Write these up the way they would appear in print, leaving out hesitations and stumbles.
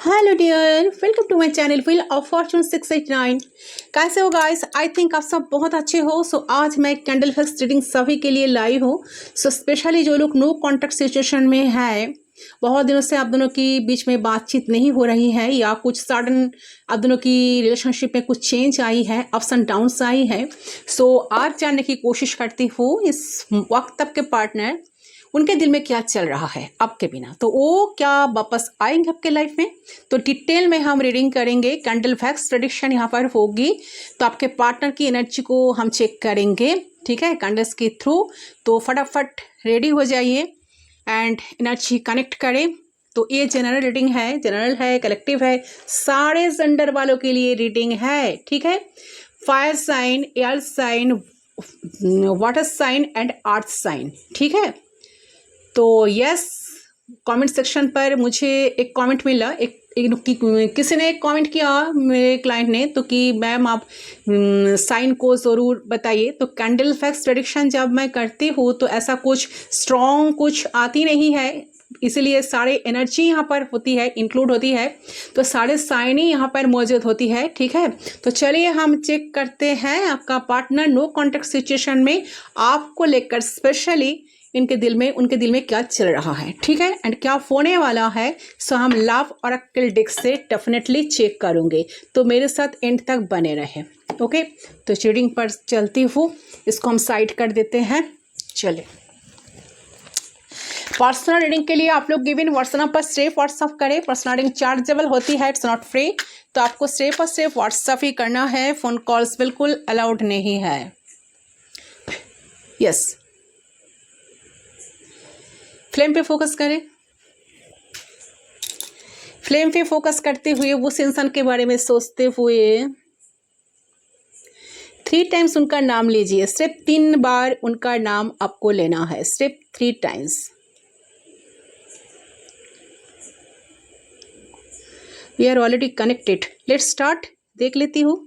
Hello dear, welcome to my channel wheel of fortune 689। कैसे हो guys? I think आप सब बहुत अच्छे हो। आज मैं कैंडल फिक्स रीडिंग सभी के लिए लाई हूँ। स्पेशली जो लोग नो कॉन्टैक्ट सिचुएशन में है, बहुत दिनों से आप दोनों की बीच में बातचीत नहीं हो रही है, या कुछ सडन आप दोनों की रिलेशनशिप में कुछ चेंज आई है, अप्स एंड डाउन्स आई है। आज जानने की कोशिश करती हूँ इस वक्त आपके पार्टनर, उनके दिल में क्या चल रहा है आपके बिना, तो वो क्या वापस आएंगे आपके लाइफ में। तो डिटेल में हम रीडिंग करेंगे। कैंडल फैक्स प्रेडिक्शन यहाँ पर होगी, तो आपके पार्टनर की एनर्जी को हम चेक करेंगे, ठीक है, कैंडल्स के थ्रू। तो फटाफट रेडी हो जाइए एंड एनर्जी कनेक्ट करें। तो ये जनरल रीडिंग है, जनरल है, कलेक्टिव है, सारे जेंडर वालों के लिए रीडिंग है, ठीक है। Fire sign, air sign, water sign and earth sign, ठीक है। तो यस, कमेंट सेक्शन पर मुझे एक कमेंट मिला, किसी ने एक कमेंट किया मेरे क्लाइंट ने, तो कि मैम आप साइन को ज़रूर बताइए। तो कैंडल फैक्स प्रेडिक्शन जब मैं करती हूँ तो ऐसा कुछ स्ट्रॉन्ग कुछ आती नहीं है, इसीलिए सारे एनर्जी यहाँ पर होती है, इंक्लूड होती है, तो सारे साइन ही यहाँ पर मौजूद होती है, ठीक है। तो चलिए हम चेक करते हैं आपका पार्टनर नो कॉन्टैक्ट सिचुएशन में आपको लेकर स्पेशली उनके दिल में क्या चल रहा है, ठीक है, एंड क्या होने वाला है। हम लव ऑरेकल डेक से डेफिनेटली चेक करूंगे, तो मेरे साथ एंड तक बने रहे, ओके। तो रीडिंग पर चलती हूँ, इसको हम साइड कर देते हैं। चलिए, पर्सनल रीडिंग के लिए आप लोग गिवन व्हाट्सएप पर सिर्फ व्हाट्सअप करें। पर्सनल रीडिंग चार्जेबल होती है, इट्स नॉट फ्री, तो आपको सिर्फ और सिर्फ व्हाट्सअप ही करना है, फ़ोन कॉल्स बिल्कुल अलाउड नहीं है। यस, फ्लेम पे फोकस करें। फ्लेम पे फोकस करते हुए उस इंसान के बारे में सोचते हुए 3 टाइम्स उनका नाम लीजिए। सिर्फ 3 बार उनका नाम आपको लेना है, सिर्फ 3 times. We are already connected, let's start. देख लेती हूँ।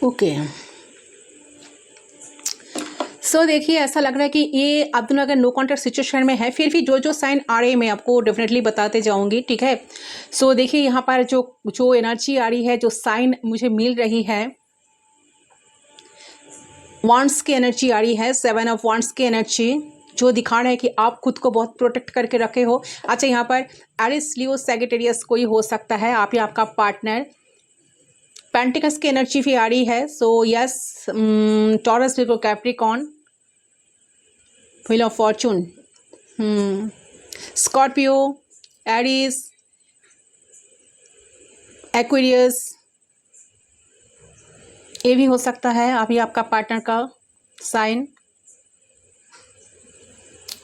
ओके, सो देखिए, ऐसा लग रहा है कि ये आप दोनों अगर नो कॉन्टैक्ट सिचुएशन में है, फिर भी जो जो साइन आ रहे हैं मैं आपको डेफिनेटली बताते जाऊंगी, ठीक है। सो देखिए, यहाँ पर जो जो एनर्जी आ रही है, जो साइन मुझे मिल रही है, वांड्स की एनर्जी आ रही है, 7 ऑफ वांड्स की एनर्जी, जो दिखा रहा है कि आप खुद को बहुत प्रोटेक्ट करके रखे हो। अच्छा, यहाँ पर एरिस, लियो, सैजिटेरियस कोई हो सकता है, आप या आपका पार्टनर। पेंटिकल्स की एनर्जी भी आ रही है, so yes, taurus, Virgo, Capricorn, wheel of Fortune, Scorpio, Aries, Aquarius, ये भी हो सकता है आप या आपका पार्टनर का साइन।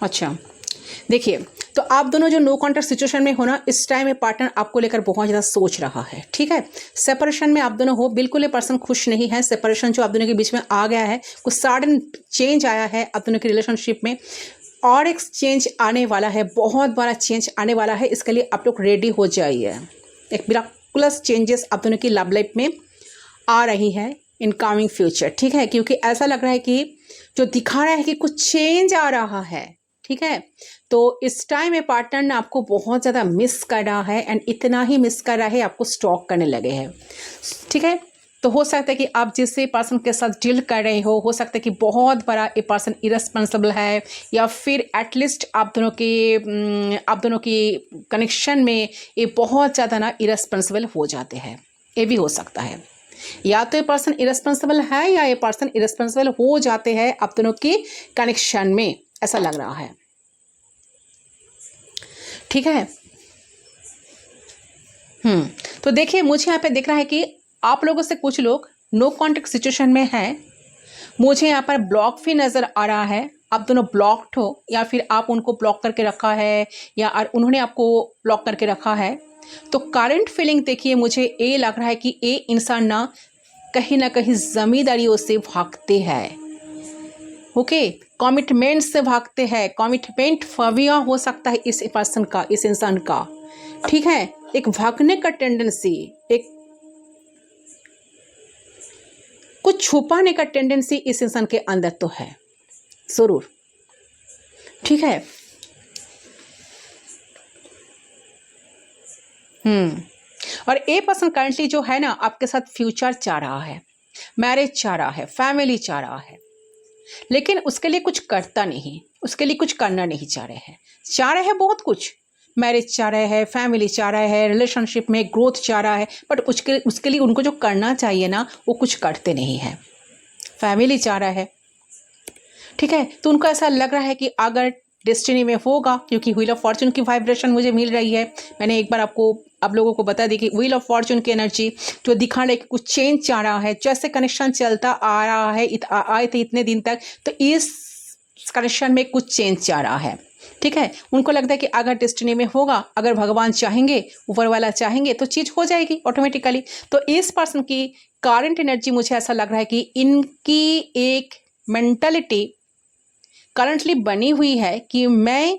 अच्छा, देखिए, तो आप दोनों जो नो कॉन्टैक्ट सिचुएशन में हो ना, इस टाइम में पार्टनर आपको लेकर बहुत ज़्यादा सोच रहा है, ठीक है। सेपरेशन में आप दोनों हो, बिल्कुल ये पर्सन खुश नहीं है। सेपरेशन जो आप दोनों के बीच में आ गया है, कुछ सडन चेंज आया है आप दोनों की रिलेशनशिप में, और एक चेंज आने वाला है, बहुत बड़ा चेंज आने वाला है। इसके लिए आप लोग रेडी हो जाइए। एक मिराकुलस चेंजेस आप दोनों की लव लाइफ में आ रही है इन कमिंग फ्यूचर, ठीक है, क्योंकि ऐसा लग रहा है कि जो दिखा रहा है कि कुछ चेंज आ रहा है, ठीक है। तो इस टाइम में पार्टनर ने आपको बहुत ज़्यादा मिस कर रहा है, एंड इतना ही मिस कर रहा है आपको स्टॉक करने लगे हैं, ठीक है। तो हो सकता है कि आप जिस पर्सन के साथ डील कर रहे हो सकता है कि बहुत बड़ा ये पर्सन इरेस्पॉन्सिबल है, या फिर एटलीस्ट आप दोनों की कनेक्शन में ये बहुत ज़्यादा ना इरेस्पॉन्सिबल हो जाते हैं, ये भी हो सकता है। या तो ये पर्सन इरेस्पॉन्सिबल है, या ये पर्सन इरेस्पॉन्सिबल हो जाते हैं आप दोनों की कनेक्शन में, ऐसा लग रहा है, ठीक है। तो देखिए, मुझे यहाँ पे दिख रहा है कि आप लोगों से कुछ लोग नो कॉन्टैक्ट सिचुएशन में हैं। मुझे यहाँ पर ब्लॉक भी नज़र आ रहा है, आप दोनों ब्लॉक्ड हो, या फिर आप उनको ब्लॉक करके रखा है, या उन्होंने आपको ब्लॉक करके रखा है। तो करंट फीलिंग देखिए, मुझे ये लग रहा है कि ये इंसान ना कहीं ना कहीं जिम्मेदारियों से भागते हैं। ओके, कमिटमेंट से भागते हैं। कमिटमेंट फविया हो सकता है इस पर्सन का, इस इंसान का, ठीक है। एक भागने का टेंडेंसी, एक कुछ छुपाने का टेंडेंसी इस इंसान के अंदर तो है जरूर, ठीक है। और ए पर्सन करंटली जो है ना आपके साथ फ्यूचर चाह रहा है, मैरिज चाह रहा है, फैमिली चाह रहा है, लेकिन उसके लिए कुछ करता नहीं, उसके लिए कुछ करना नहीं चाह रहे हैं। चाह रहे हैं बहुत कुछ, मैरिज चाह रहे हैं, फैमिली चाह रहे हैं, रिलेशनशिप में ग्रोथ चाह रहा है, बट उसके लिए उनको जो करना चाहिए ना वो कुछ करते नहीं है। फैमिली चाह रहा है, ठीक है, तो उनको ऐसा लग रहा है कि अगर डेस्टिनी में होगा, क्योंकि व्हील ऑफ फॉर्चून की वाइब्रेशन मुझे मिल रही है। मैंने एक बार आप लोगों को बता दी कि व्हील ऑफ फॉर्चून की एनर्जी जो दिखा रही है कि कुछ चेंज चाह रहा है। जैसे कनेक्शन चलता आ रहा है, आए थे इतने दिन तक, तो इस कनेक्शन में कुछ चेंज चाह रहा है, ठीक है। उनको लगता है कि अगर डेस्टिनी में होगा, अगर भगवान चाहेंगे, ऊपर वाला चाहेंगे, तो चीज़ हो जाएगी ऑटोमेटिकली। तो इस पर्सन की करंट एनर्जी मुझे ऐसा लग रहा है कि इनकी एक मेंटालिटी करंटली बनी हुई है कि मैं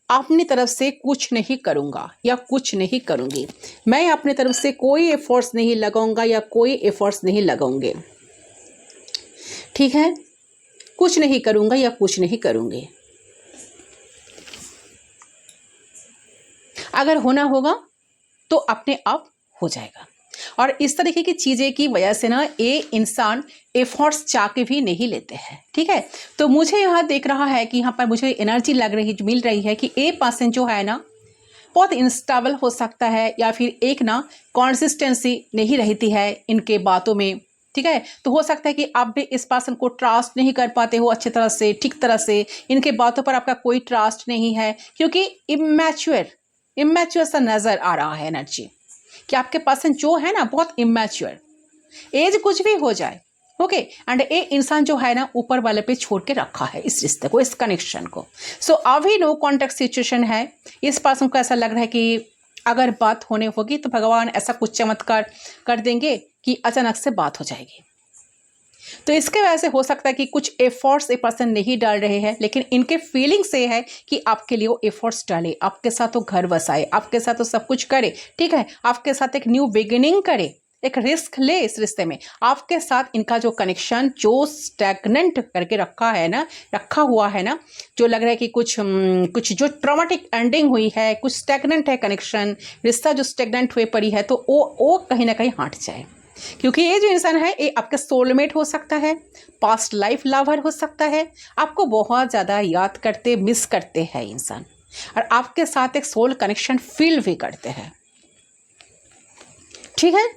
अपनी तरफ से कुछ नहीं करूँगा या कुछ नहीं करूँगी, मैं अपनी तरफ से कोई एफर्ट्स नहीं लगाऊंगा या कोई एफर्ट्स नहीं लगाऊंगे, ठीक है। कुछ नहीं करूँगा या कुछ नहीं करूँगी। अगर होना होगा तो अपने आप हो जाएगा। और इस तरीके की चीज़ें की वजह से ना ये इंसान एफर्ट्स चाह के भी नहीं लेते हैं, ठीक है। तो मुझे यहाँ देख रहा है कि यहाँ पर मुझे एनर्जी मिल रही है कि ए पर्सन जो है ना बहुत इंस्टेबल हो सकता है, या फिर एक ना कंसिस्टेंसी नहीं रहती है इनके बातों में, ठीक है। तो हो सकता है कि आप भी इस पर्सन को ट्रस्ट नहीं कर पाते हो अच्छी तरह से, ठीक तरह से, इनके बातों पर आपका कोई ट्रस्ट नहीं है, क्योंकि इमैच्योर सा नजर आ रहा है एनर्जी कि आपके पर्सन जो है ना बहुत इमैच्योर, एज कुछ भी हो जाए, ओके। एंड ये इंसान जो है ना ऊपर वाले पे छोड़ के रखा है इस रिश्ते को, इस कनेक्शन को। सो अभी नो कॉन्टेक्ट सिचुएशन है। इस पर्सन को ऐसा लग रहा है कि अगर बात होने होगी तो भगवान ऐसा कुछ चमत्कार कर देंगे कि अचानक से बात हो जाएगी। तो इसके वजह से हो सकता है कि कुछ एफर्ट्स ए पर्सन नहीं डाल रहे हैं, लेकिन इनके फीलिंग से है कि आपके लिए वो एफर्ट्स डाले, आपके साथ वो घर बसाए, आपके साथ वो सब कुछ करे, ठीक है। आपके साथ एक न्यू बिगिनिंग करे, एक रिस्क ले इस रिश्ते में। आपके साथ इनका जो कनेक्शन जो स्टैग्नेंट करके रखा हुआ है ना, जो लग रहा है कि कुछ जो ट्रॉमेटिक एंडिंग हुई है, कुछ स्टैग्नेंट है कनेक्शन, रिश्ता जो स्टैग्नेंट हुए पड़ी है, तो वो कहीं ना कहीं हट जाए। क्योंकि ये जो इंसान है ये आपका सोलमेट हो सकता है, पास्ट लाइफ लवर हो सकता है, आपको बहुत ज़्यादा याद करते, मिस करते हैं इंसान, और आपके साथ एक सोल कनेक्शन फील भी करते हैं, ठीक है।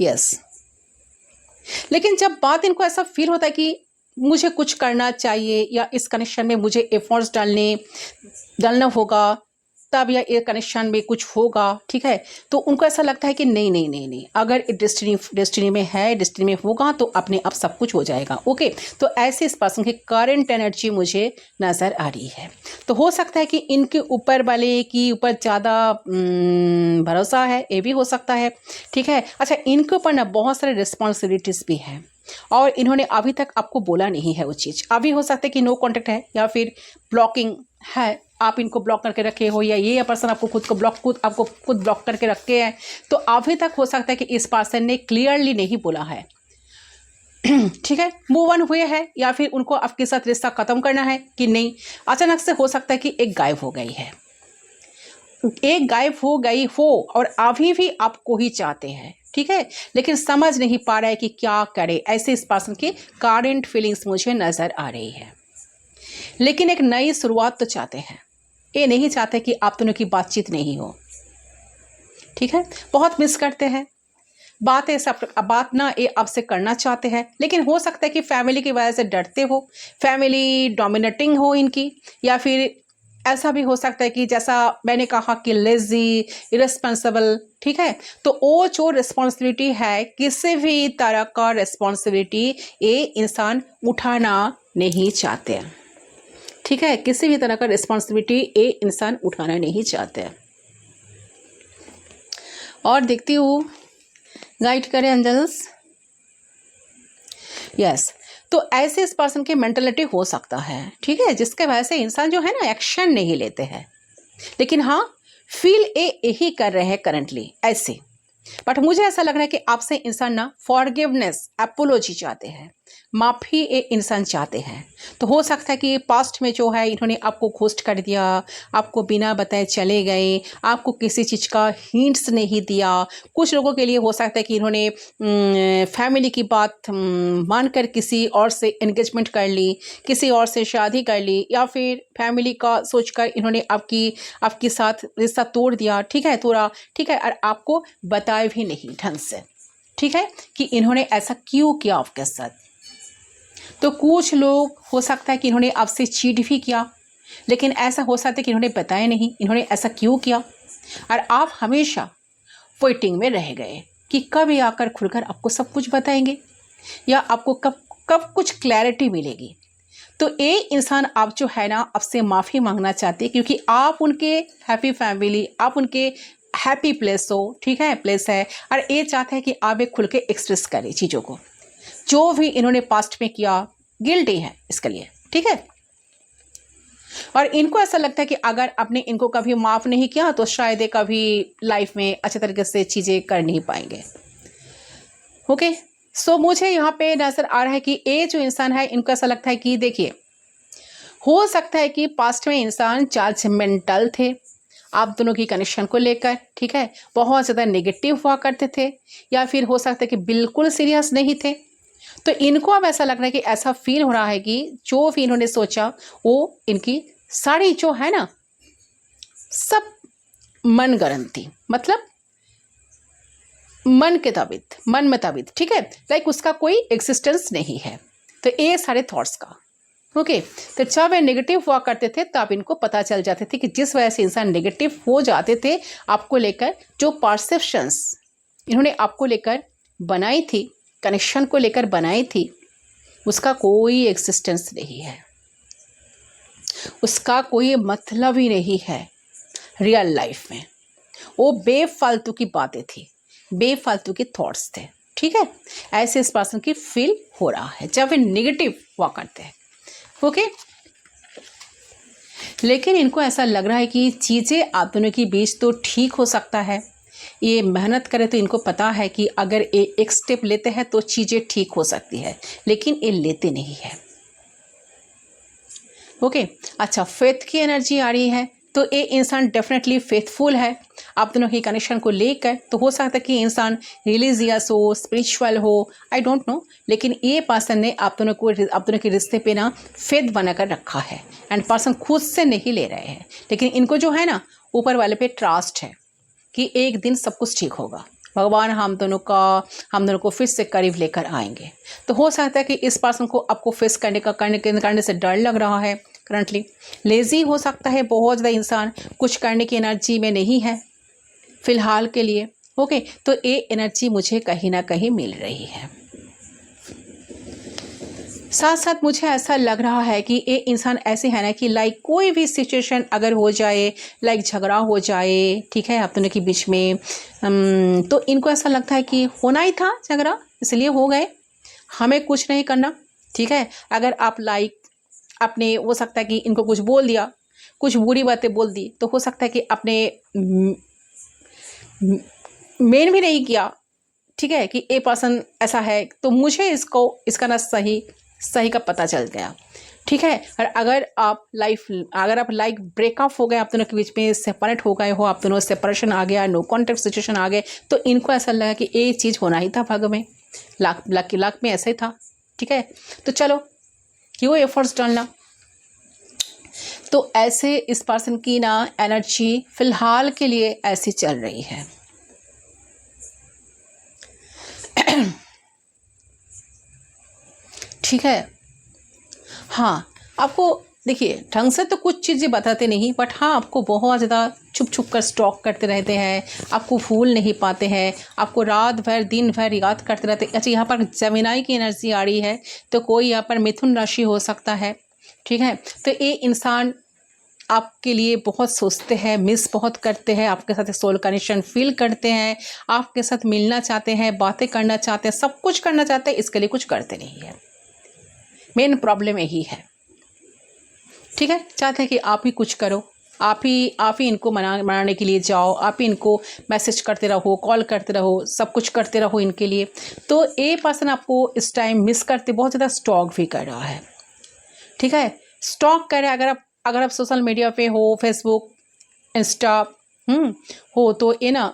यस, लेकिन जब बात इनको ऐसा फील होता है कि मुझे कुछ करना चाहिए या इस कनेक्शन में मुझे एफर्ट्स डालना होगा, तब या ये कनेक्शन में कुछ होगा, ठीक है, तो उनको ऐसा लगता है कि नहीं, अगर डेस्टिनी में है, डेस्टिनी में होगा तो अपने आप सब कुछ हो जाएगा, ओके। तो ऐसे इस पर्सन की करंट एनर्जी मुझे नज़र आ रही है। तो हो सकता है कि इनके ऊपर वाले की ऊपर ज़्यादा भरोसा है, ये भी हो सकता है, ठीक है। अच्छा, इनके ऊपर ना बहुत सारे रिस्पॉन्सिबिलिटीज़ भी हैं और इन्होंने अभी तक आपको बोला नहीं है वो चीज़। अभी हो सकता है कि नो कॉन्टेक्ट है या फिर ब्लॉकिंग है, आप इनको ब्लॉक करके रखे हो, या ये पर्सन आपको खुद ब्लॉक करके रखे हैं। तो अभी तक हो सकता है कि इस पर्सन ने क्लियरली नहीं बोला है, ठीक है, मूव ऑन हुए हैं, या फिर उनको आपके साथ रिश्ता खत्म करना है कि नहीं। अचानक से हो सकता है कि एक गायब हो गई है, एक गायब हो गई हो और अभी भी आपको ही चाहते हैं, ठीक है, लेकिन समझ नहीं पा रहा है कि क्या करे। ऐसे इस पर्सन की करंट फीलिंग्स मुझे नज़र आ रही है, लेकिन एक नई शुरुआत तो चाहते हैं। ये नहीं चाहते कि आप दोनों की बातचीत नहीं हो, ठीक है, बहुत मिस करते हैं बातें, सब बात ना ये आपसे करना चाहते हैं, लेकिन हो सकता है कि फैमिली की वजह से डरते हो, फैमिली डोमिनेटिंग हो इनकी, या फिर ऐसा भी हो सकता है कि जैसा मैंने कहा कि लेजी, इरेस्पॉन्सिबल, ठीक है। तो वो जो रिस्पॉन्सिबिलिटी है, किसी भी तरह का रिस्पॉन्सिबिलिटी ये इंसान उठाना नहीं चाहते हैं, ठीक है, किसी भी तरह का रिस्पॉन्सिबिलिटी ये इंसान उठाना नहीं चाहते हैं। और देखती हूँ गाइड करें एंजल्स। यस, तो ऐसे इस पर्सन की मेंटलिटी हो सकता है, ठीक है, जिसके वजह से इंसान जो है ना एक्शन नहीं लेते हैं, लेकिन हाँ फील यही कर रहे हैं करंटली ऐसे। बट मुझे ऐसा लग रहा है कि आपसे इंसान ना फॉरगिवनेस, एपोलॉजी चाहते हैं, माफ़ी ये इंसान चाहते हैं। तो हो सकता है कि पास्ट में जो है इन्होंने आपको घोस्ट कर दिया, आपको बिना बताए चले गए, आपको किसी चीज़ का हिंट्स नहीं दिया। कुछ लोगों के लिए हो सकता है कि इन्होंने फैमिली की बात मानकर किसी और से एंगेजमेंट कर ली, किसी और से शादी कर ली, या फिर फैमिली का सोचकर इन्होंने आपके साथ रिश्ता तोड़ दिया, ठीक है, तोड़ा, ठीक है, और आपको बताए भी नहीं ढंग से, ठीक है, कि इन्होंने ऐसा क्यों किया आपके साथ। तो कुछ लोग हो सकता है कि इन्होंने आपसे चीट भी किया, लेकिन ऐसा हो सकता है कि इन्होंने बताया नहीं इन्होंने ऐसा क्यों किया, और आप हमेशा वेटिंग में रह गए कि कब ये आकर खुलकर आपको सब कुछ बताएंगे, या आपको कब कब कुछ क्लैरिटी मिलेगी। तो ये इंसान आप जो है ना आपसे माफ़ी मांगना चाहते हैं, क्योंकि आप उनके हैप्पी फैमिली, आप उनके हैप्पी प्लेस हो, ठीक है, प्लेस है, और ये चाहते हैं कि आप एक खुल के एक्सप्रेस करें चीज़ों को, जो भी इन्होंने पास्ट में किया गिल्टी है इसके लिए, ठीक है। और इनको ऐसा लगता है कि अगर आपने इनको कभी माफ़ नहीं किया तो शायद ये कभी लाइफ में अच्छे तरीके से चीज़ें कर नहीं पाएंगे। ओके, सो मुझे यहाँ पे नज़र आ रहा है कि ये जो इंसान है इनको ऐसा लगता है कि देखिए, हो सकता है कि पास्ट में इंसान जजमेंटल थे आप दोनों की कनेक्शन को लेकर, ठीक है, बहुत ज़्यादा नेगेटिव हुआ करते थे, या फिर हो सकता है कि बिल्कुल सीरियस नहीं थे। तो इनको अब ऐसा लग रहा है कि ऐसा फील हो रहा है कि जो भी इन्होंने सोचा वो इनकी सारी जो है ना सब मन गढ़ंत थी, मतलब मन के ताबित, मन मुताबिक, ठीक है, लाइक उसका कोई एग्जिस्टेंस नहीं है। तो ये सारे थॉट्स का ओके। तो जब वे नेगेटिव हुआ करते थे तब इनको पता चल जाते थे कि जिस वजह से इंसान नेगेटिव हो जाते थे आपको लेकर, जो परसेप्शंस इन्होंने आपको लेकर बनाई थी, कनेक्शन को लेकर बनाई थी, उसका कोई एग्जिस्टेंस नहीं है, उसका कोई मतलब ही नहीं है रियल लाइफ में। वो बेफालतू की बातें थी, बेफालतू के थॉट्स थे, ठीक है। ऐसे इस पर्सन की फील हो रहा है जब वे नेगेटिव हुआ करते हैं, ओके। लेकिन इनको ऐसा लग रहा है कि चीज़ें आप दोनों के बीच तो ठीक हो सकता है, ये मेहनत करे तो इनको पता है कि अगर ये एक स्टेप लेते हैं तो चीज़ें ठीक हो सकती है, लेकिन ये लेते नहीं है, ओके। अच्छा, फेथ की एनर्जी आ रही है, तो ये इंसान डेफिनेटली फेथफुल है आप दोनों की कनेक्शन को लेकर। तो हो सकता है कि इंसान रिलीजियस हो, स्पिरिचुअल हो, आई डोंट नो, लेकिन ये पर्सन ने आप दोनों के रिश्ते पे ना फेथ बनाकर रखा है, एंड पर्सन खुद से नहीं ले रहे हैं, लेकिन इनको जो है ना ऊपर वाले पे ट्रस्ट है कि एक दिन सब कुछ ठीक होगा, भगवान हम दोनों को फिर से करीब लेकर आएंगे। तो हो सकता है कि इस पर्सन को आपको फेस करने से डर लग रहा है, करंटली लेज़ी हो सकता है, बहुत ज़्यादा इंसान कुछ करने की एनर्जी में नहीं है फिलहाल के लिए, ओके। तो ये एनर्जी मुझे कहीं ना कहीं मिल रही है। साथ साथ मुझे ऐसा लग रहा है कि ये इंसान ऐसे है ना कि लाइक कोई भी सिचुएशन अगर हो जाए, लाइक झगड़ा हो जाए, ठीक है, आप दोनों के बीच में, तो इनको ऐसा लगता है कि होना ही था झगड़ा, इसलिए हो गए, हमें कुछ नहीं करना, ठीक है। अगर आप लाइक आपने, हो सकता है कि इनको कुछ बोल दिया, कुछ बुरी बातें बोल दी, तो हो सकता है कि आपने मेन भी नहीं किया, ठीक है, कि ए पर्सन ऐसा है, तो मुझे इसका ना सही का पता चल गया, ठीक है। और अगर आप लाइक ब्रेकअप हो गए, आप दोनों के बीच में सेपरेट हो गए हो, आप दोनों सेपरेशन आ गया, नो कॉन्टेक्ट सिचुएशन आ गए, तो इनको ऐसा लगा कि ये चीज़ होना ही था, भाग में लाख में ऐसा ही था, ठीक है। तो चलो क्यों एफर्ट्स डालना। तो ऐसे इस पर्सन की ना एनर्जी फिलहाल के लिए ऐसी चल रही है। ठीक है, हाँ, आपको देखिए ढंग से तो कुछ चीज़ें बताते नहीं, बट हाँ आपको बहुत ज़्यादा छुप कर स्टॉक करते रहते हैं, आपको भूल नहीं पाते हैं, आपको रात भर दिन भर याद करते रहते हैं। अच्छा, यहाँ पर जमीनाई की एनर्जी आ रही है, तो कोई यहाँ पर मिथुन राशि हो सकता है, ठीक है। तो ये इंसान आपके लिए बहुत सोचते हैं, मिस बहुत करते हैं, आपके साथ सोल कनेक्शन फील करते हैं, आपके साथ मिलना चाहते हैं, बातें करना चाहते हैं, सब कुछ करना चाहते हैं, इसके लिए कुछ करते नहीं है। मेन प्रॉब्लम यही है। ठीक है, चाहते हैं कि आप ही कुछ करो, आप ही इनको मनाने के लिए जाओ, आप ही इनको मैसेज करते रहो, कॉल करते रहो, सब कुछ करते रहो इनके लिए। तो ये पर्सन आपको इस टाइम मिस करते बहुत ज़्यादा स्टॉक भी कर रहा है। ठीक है, स्टॉक कर रहा है। अगर आप सोशल मीडिया पे हो, फेसबुक, इंस्टा हो, तो ये ना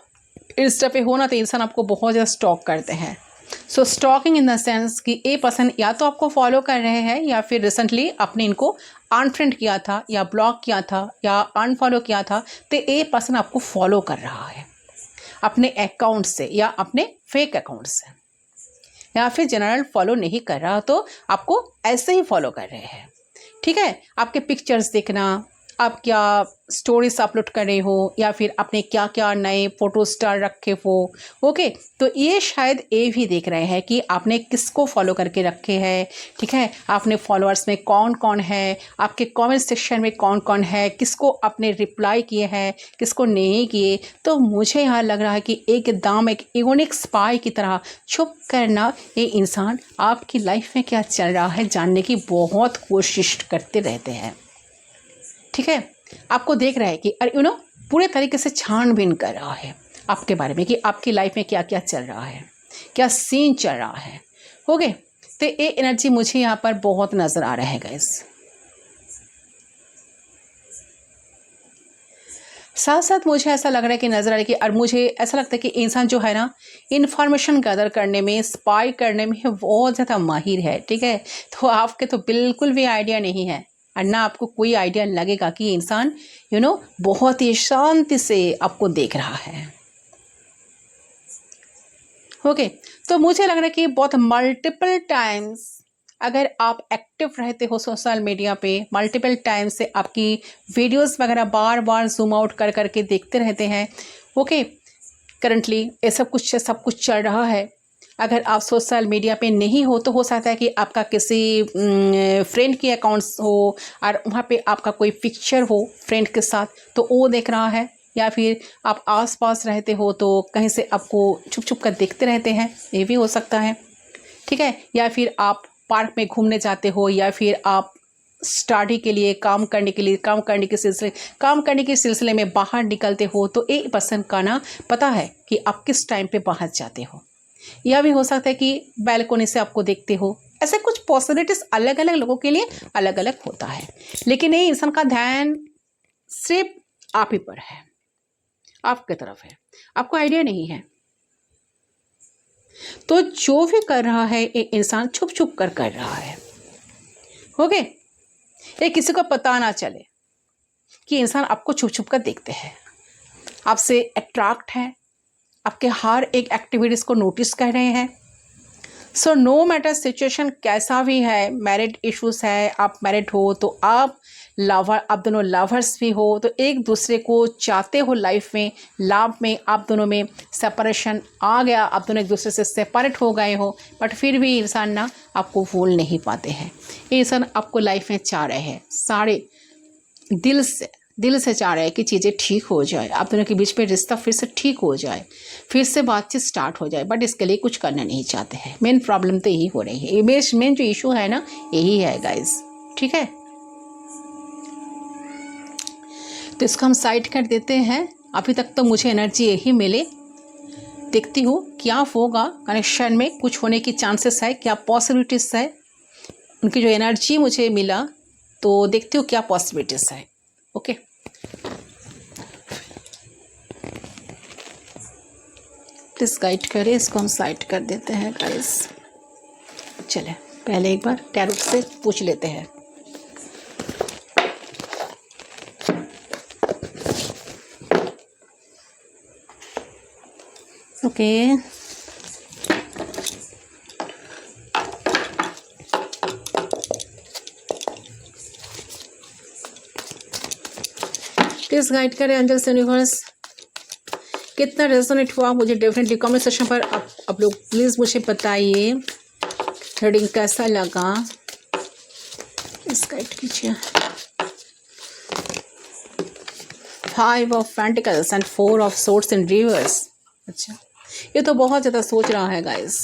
इंस्टा पे हो ना, तो इंसान आपको बहुत ज़्यादा स्टॉक करते हैं। सो स्टॉकिंग इन द सेंस कि ये पर्सन या तो आपको फॉलो कर रहे हैं, या फिर रिसेंटली आपने इनको अनफ्रेंड किया था, या ब्लॉक किया था, या अनफॉलो किया था, तो ये पर्सन आपको फॉलो कर रहा है अपने अकाउंट से, या अपने फेक अकाउंट से, या फिर जनरल फॉलो नहीं कर रहा तो आपको ऐसे ही फॉलो कर रहे हैं। ठीक है, आपके पिक्चर्स देखना, आप क्या स्टोरीज अपलोड कर रहे हो, या फिर आपने क्या क्या नए फोटो स्टार रखे हो। ओके, तो ये शायद ये भी देख रहे हैं कि आपने किसको फॉलो करके रखे हैं। ठीक है, आपने फॉलोअर्स में कौन कौन है, आपके कमेंट सेक्शन में कौन कौन है, किसको आपने रिप्लाई किए हैं, किसको नहीं किए। तो मुझे यहाँ लग रहा है कि एकदम एक इगोनिक स्पाई की तरह छुप करना ये इंसान आपकी लाइफ में क्या चल रहा है जानने की बहुत कोशिश करते रहते हैं। ठीक है, आपको देख रहा है कि पूरे तरीके से छानबीन कर रहा है आपके बारे में कि आपकी लाइफ में क्या क्या चल रहा है, क्या सीन चल रहा है। ओके, तो ये एनर्जी मुझे यहाँ पर बहुत नज़र आ रहा है गाइस। साथ साथ मुझे ऐसा लग रहा है कि नज़र आ रहा है कि, और मुझे ऐसा लगता है कि इंसान जो है ना, इन्फॉर्मेशन गैदर करने में, स्पाई करने में बहुत ज़्यादा माहिर है। ठीक है, तो आपके तो बिल्कुल भी आइडिया नहीं है, और ना आपको कोई आइडिया लगेगा कि इंसान बहुत ही शांति से आपको देख रहा है। ओके, तो मुझे लग रहा है कि बहुत मल्टीपल टाइम्स अगर आप एक्टिव रहते हो सोशल मीडिया पे, मल्टीपल टाइम से आपकी वीडियोस वगैरह बार बार जूम आउट कर करके देखते रहते हैं। ओके, करंटली ये सब कुछ चल रहा है। अगर आप सोशल मीडिया पे नहीं हो तो हो सकता है कि आपका किसी फ्रेंड के अकाउंट्स हो, और वहाँ पे आपका कोई पिक्चर हो फ्रेंड के साथ, तो वो देख रहा है, या फिर आप आसपास रहते हो तो कहीं से आपको छुप छुप कर देखते रहते हैं, ये भी हो सकता है। ठीक है, या फिर आप पार्क में घूमने जाते हो, या फिर आप स्टडी के लिए, काम करने के सिलसिले में बाहर निकलते हो, तो एक पर्सन का ना पता है कि आप किस टाइम पे बाहर जाते हो। यह भी हो सकता है कि बैल्कोनी से आपको देखते हो। ऐसे कुछ पॉसिबिलिटीज अलग अलग लोगों के लिए अलग अलग होता है, लेकिन ये इंसान का ध्यान सिर्फ आप ही पर है, आपके तरफ है, आपको आइडिया नहीं है। तो जो भी कर रहा है ये इंसान छुप छुप कर रहा है। ओके, ये किसी को पता ना चले कि इंसान आपको छुप छुप कर देखते हैं, आपसे अट्रैक्ट है, आपके हर एक एक्टिविटीज़ को नोटिस कर रहे हैं। सो नो मैटर सिचुएशन कैसा भी है, मैरिड इश्यूज है, आप मैरिड हो तो आप दोनों लवर्स भी हो, तो एक दूसरे को चाहते हो लाइफ में, लव में आप दोनों में सेपरेशन आ गया, आप दोनों एक दूसरे से सेपरेट हो गए हो, बट फिर भी इंसान ना आपको भूल नहीं पाते हैं। ये इंसान आपको लाइफ में चाह रहे हैं, सारे दिल से चाह रहे हैं कि चीज़ें ठीक हो जाए, आप दोनों के बीच में रिश्ता फिर से ठीक हो जाए, फिर से बातचीत स्टार्ट हो जाए, बट इसके लिए कुछ करना नहीं चाहते हैं। मेन प्रॉब्लम तो यही हो रही है, मेन जो इशू है ना, यही है गाइस। ठीक है, तो इसको हम साइड कर देते हैं। अभी तक तो मुझे एनर्जी यही मिले, देखती हूँ क्या होगा कनेक्शन में, कुछ होने की चांसेस है, क्या पॉसिबिलिटीज़ है। उनकी जो एनर्जी मुझे मिला तो देखती हूँ क्या पॉसिबिलिटीज़ है। ओके, प्लीज़ गाइड करें, इसको हम साइड कर देते हैं गाइस। चले पहले एक बार टैरो से पूछ लेते हैं। ओके, प्लीज़ गाइड करें एंजल्स यूनिवर्स, कितना रेजोनेट हुआ मुझे डेफिनेटली कमेंट सेक्शन पर आप लोग प्लीज़ मुझे बताइए रीडिंग कैसा लगा। इस गाइड कीजिए। 5 of pentacles and 4 of swords in reverse. अच्छा, ये तो बहुत ज़्यादा सोच रहा है गाइस।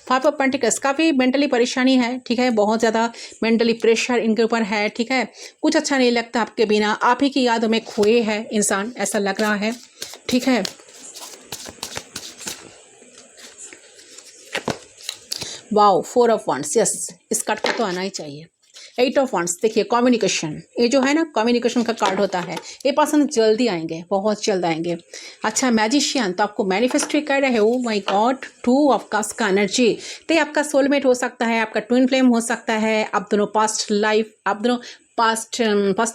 5 ऑफ पेंटिकल्स, काफ़ी मेंटली परेशानी है, ठीक है, बहुत ज़्यादा मेंटली प्रेशर इनके ऊपर है, ठीक है, कुछ अच्छा नहीं लगता आपके बिना, आप ही की यादों में खोए है इंसान, ऐसा लग रहा है, ठीक है। वाओ, 4 ऑफ वंड्स, यस, इस कार्ड का तो आना ही चाहिए। 8 ऑफ वंड्स, देखिए कम्युनिकेशन, ये जो है ना कम्युनिकेशन का कार्ड होता है, ये पर्सन जल्दी आएंगे, बहुत जल्द आएंगे। अच्छा, मैजिशियन, तो आपको मैनिफेस्ट कर रहे हो, माय गॉड, 2 ऑफ कप्स का एनर्जी, तो आपका सोलमेट हो सकता है, आपका ट्विन फ्लेम हो सकता है, आप दोनों पास्ट लाइफ, आप दोनों पास्ट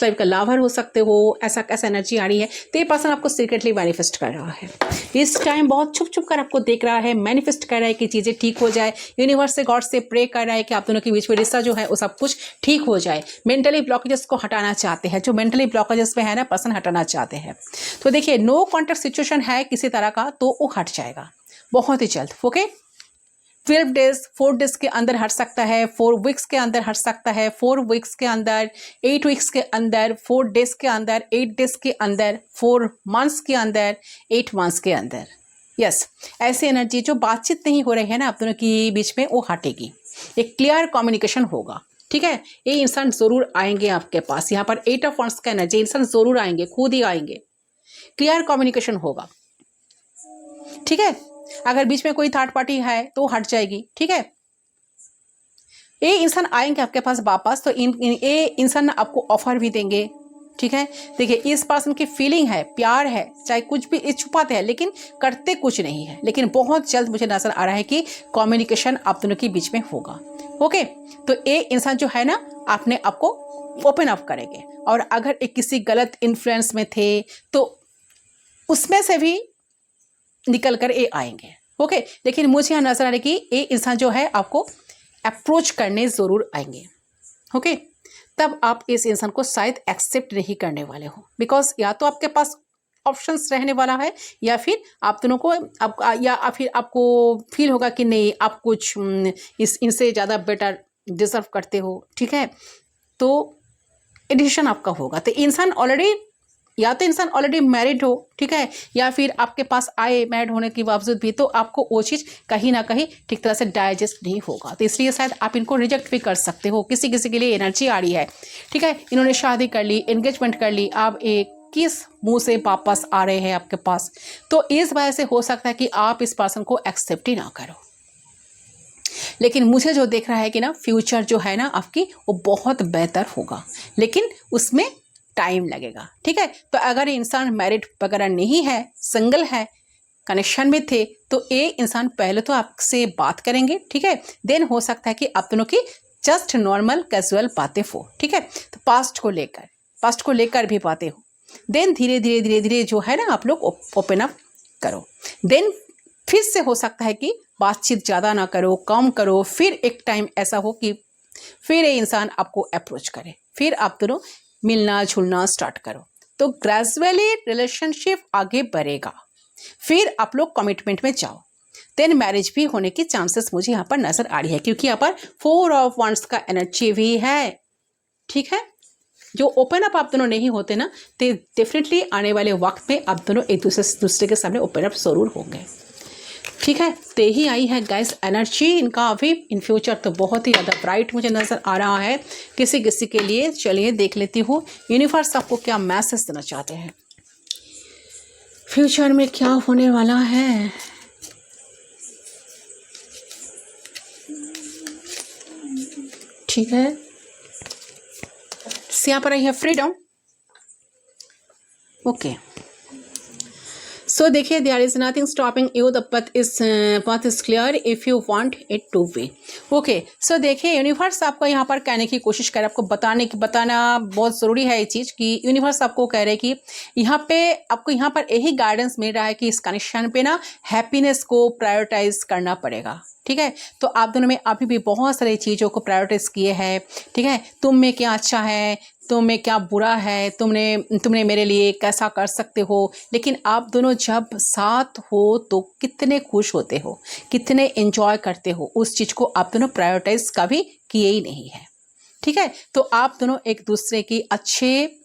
लाइफ का लवर हो सकते हो, ऐसा कैसा एनर्जी आ रही है। तो ये पर्सन आपको सीक्रेटली मैनिफेस्ट कर रहा है, इस टाइम बहुत छुप छुप कर आपको देख रहा है, मैनिफेस्ट कर रहा है कि चीज़ें ठीक हो जाए, यूनिवर्स से, गॉड से प्रे कर रहा है कि आप दोनों के बीच में रिश्ता जो है वो सब कुछ ठीक हो जाए। मेंटली ब्लॉकेजेस को हटाना चाहते हैं, जो मेंटली ब्लॉकेजेस में है ना पर्सन, हटाना चाहते हैं। तो देखिए नो कॉन्टैक्ट सिचुएशन है किसी तरह का, तो वो हट जाएगा बहुत ही जल्द। ओके, 12 डेज, 4 डेज के अंदर हट सकता है, 4 वीक्स के अंदर हट सकता है, 4 वीक्स के अंदर, 8 वीक्स के अंदर, 4 डेज के अंदर, 8 डेज के अंदर, 4 मंथ्स के अंदर, 8 मंथ्स के अंदर। यस, ऐसी एनर्जी जो बातचीत नहीं हो रही है ना आप दोनों के बीच में, वो हटेगी, एक क्लियर कम्युनिकेशन होगा, ठीक है। ये इंसान ज़रूर आएंगे आपके पास, यहाँ पर 8 ऑफ वंड्स का एनर्जी, इंसान ज़रूर आएंगे, खुद ही आएंगे, क्लियर कम्युनिकेशन होगा, ठीक है। अगर बीच में कोई थर्ड पार्टी है तो हट जाएगी, ठीक है। ये इंसान आएंगे आपके पास वापस, तो ये इंसान आपको ऑफर भी देंगे, ठीक है। देखिए इस पर्सन की फीलिंग है, प्यार है, चाहे कुछ भी छुपाते हैं लेकिन करते कुछ नहीं है, लेकिन बहुत जल्द मुझे नजर आ रहा है कि कम्युनिकेशन आप दोनों के बीच में होगा। ओके, तो ये इंसान जो है ना अपने आप को ओपन अप करेंगे, और अगर एक किसी गलत इन्फ्लुएंस में थे तो उसमें से भी निकल कर ये आएंगे। ओके, लेकिन मुझे यहाँ नजर आ रहा है कि ये इंसान जो है आपको अप्रोच करने ज़रूर आएंगे। ओके, तब आप इस इंसान को शायद एक्सेप्ट नहीं करने वाले हो, बिकॉज या तो आपके पास ऑप्शंस रहने वाला है, या फिर आप दोनों को या फिर आपको फील होगा कि नहीं आप कुछ इनसे ज़्यादा बेटर डिजर्व करते हो, ठीक है। तो डिसीजन आपका होगा। तो इंसान ऑलरेडी, या तो इंसान ऑलरेडी मैरिड हो, ठीक है, या फिर आपके पास आए मैरिड होने के बावजूद भी, तो आपको वो चीज़ कहीं ना कहीं ठीक तरह से डाइजेस्ट नहीं होगा, तो इसलिए शायद आप इनको रिजेक्ट भी कर सकते हो। किसी किसी के लिए एनर्जी आ रही है, ठीक है, इन्होंने शादी कर ली, एंगेजमेंट कर ली, आप एक किस मुंह से वापस आ रहे हैं आपके पास, तो इस वजह से हो सकता है कि आप इस पर्सन को एक्सेप्ट ही ना करो। लेकिन मुझे जो देख रहा है कि ना फ्यूचर जो है ना आपकी वो बहुत बेहतर होगा, लेकिन उसमें टाइम लगेगा, ठीक है। तो अगर इंसान मैरिड वगैरह नहीं है, सिंगल है, कनेक्शन में थे, तो ये इंसान पहले तो आपसे बात करेंगे, ठीक है, देन हो सकता है कि आप दोनों की जस्ट नॉर्मल कैजुअल बातें हो, ठीक है। तो पास्ट को लेकर भी बातें हो, देन धीरे धीरे धीरे धीरे जो है ना आप लोग ओपन अप करो, देन फिर से हो सकता है कि बातचीत ज़्यादा ना करो, कम करो, फिर एक टाइम ऐसा हो कि फिर ये इंसान आपको अप्रोच करे, फिर आप दोनों मिलना जुलना स्टार्ट करो, तो ग्रेजुअली रिलेशनशिप आगे बढ़ेगा, फिर आप लोग कमिटमेंट में जाओ, देन मैरिज भी होने की चांसेस मुझे यहाँ पर नजर आ रही है, क्योंकि यहाँ पर 4 ऑफ वंड्स का एनर्जी भी है, ठीक है। जो ओपन अप आप दोनों नहीं होते ना, तो डेफिनेटली आने वाले वक्त में आप दोनों एक दूसरे के सामने ओपन अप जरूर होंगे, ठीक है। तो यही आई है गाइस एनर्जी इनका अभी, इन फ्यूचर तो बहुत ही ज़्यादा ब्राइट मुझे नज़र आ रहा है किसी किसी के लिए। चलिए देख लेती हूँ यूनिवर्स आपको क्या मैसेज देना चाहते हैं, फ्यूचर में क्या होने वाला है। ठीक है, यहाँ पर आई है फ्रीडम। ओके, सो देखिए there is nothing stopping you, the path is clear if you want it to be. Okay, so देखिए यूनिवर्स आपको यहाँ पर कहने की कोशिश कर रहा है, आपको बताना बहुत ज़रूरी है ये चीज़ कि यूनिवर्स आपको कह रहे हैं कि यहाँ पे आपको यहाँ पर यही गाइडेंस मिल रहा है कि इस कनेक्शन पे ना हैप्पीनेस को प्रायोरिटाइज करना पड़ेगा, ठीक है। तो आप दोनों में अभी भी बहुत सारी चीज़ों को प्रायोरिटाइज किए हैं, ठीक है। तुम में क्या अच्छा है, तुम में क्या बुरा है, तुमने मेरे लिए कैसा कर सकते हो, लेकिन आप दोनों जब साथ हो तो कितने खुश होते हो, कितने एंजॉय करते हो, उस चीज़ को आप दोनों प्रायोरिटाइज कभी किए ही नहीं है, ठीक है। तो आप दोनों एक दूसरे की अच्छे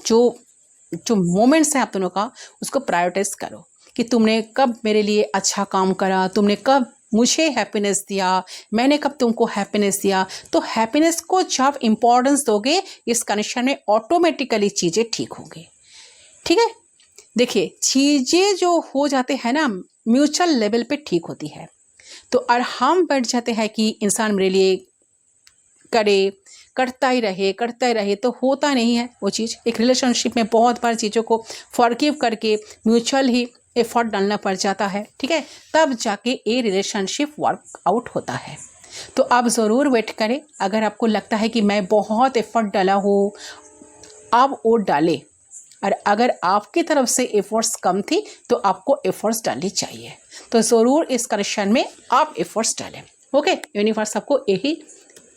जो जो मोमेंट्स हैं आप दोनों का, उसको प्रायोरिटाइज करो कि तुमने कब मेरे लिए अच्छा काम करा, तुमने कब मुझे हैप्पीनेस दिया, मैंने कब तुमको हैप्पीनेस दिया। तो हैप्पीनेस को जब इम्पोर्टेंस दोगे इस कनेक्शन में ऑटोमेटिकली चीज़ें ठीक होंगी। ठीक है, देखिए चीज़ें जो हो जाते हैं ना म्यूचुअल लेवल पे ठीक होती है। तो और हम बैठ जाते हैं कि इंसान मेरे लिए करता ही रहे तो होता नहीं है वो चीज़। एक रिलेशनशिप में बहुत बार चीज़ों को फॉरगिव करके म्यूचुअल ही एफर्ट डालना पड़ जाता है। ठीक है, तब जाके ये रिलेशनशिप वर्क आउट होता है। तो आप ज़रूर वेट करें। अगर आपको लगता है कि मैं बहुत एफर्ट डाला हूँ, आप वो डालें। और अगर आपकी तरफ से एफर्ट्स कम थी तो आपको एफर्ट्स डालनी चाहिए। तो ज़रूर इस कनेक्शन में आप एफर्ट्स डालें। ओके, यूनिवर्स आपको यही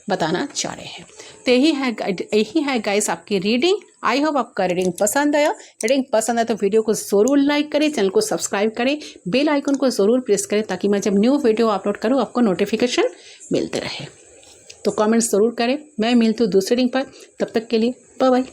बताना चाह रहे हैं। तो यही है गाइस आपकी रीडिंग। आई होप आपका रीडिंग पसंद आया। रीडिंग पसंद आया तो वीडियो को ज़रूर लाइक करें, चैनल को सब्सक्राइब करें, बेल आइकन को ज़रूर प्रेस करें ताकि मैं जब न्यू वीडियो अपलोड करूँ आपको नोटिफिकेशन मिलते रहे। तो कमेंट्स ज़रूर करें। मैं मिलती हूँ दूसरी रीडिंग पर, तब तक के लिए बाय बाय।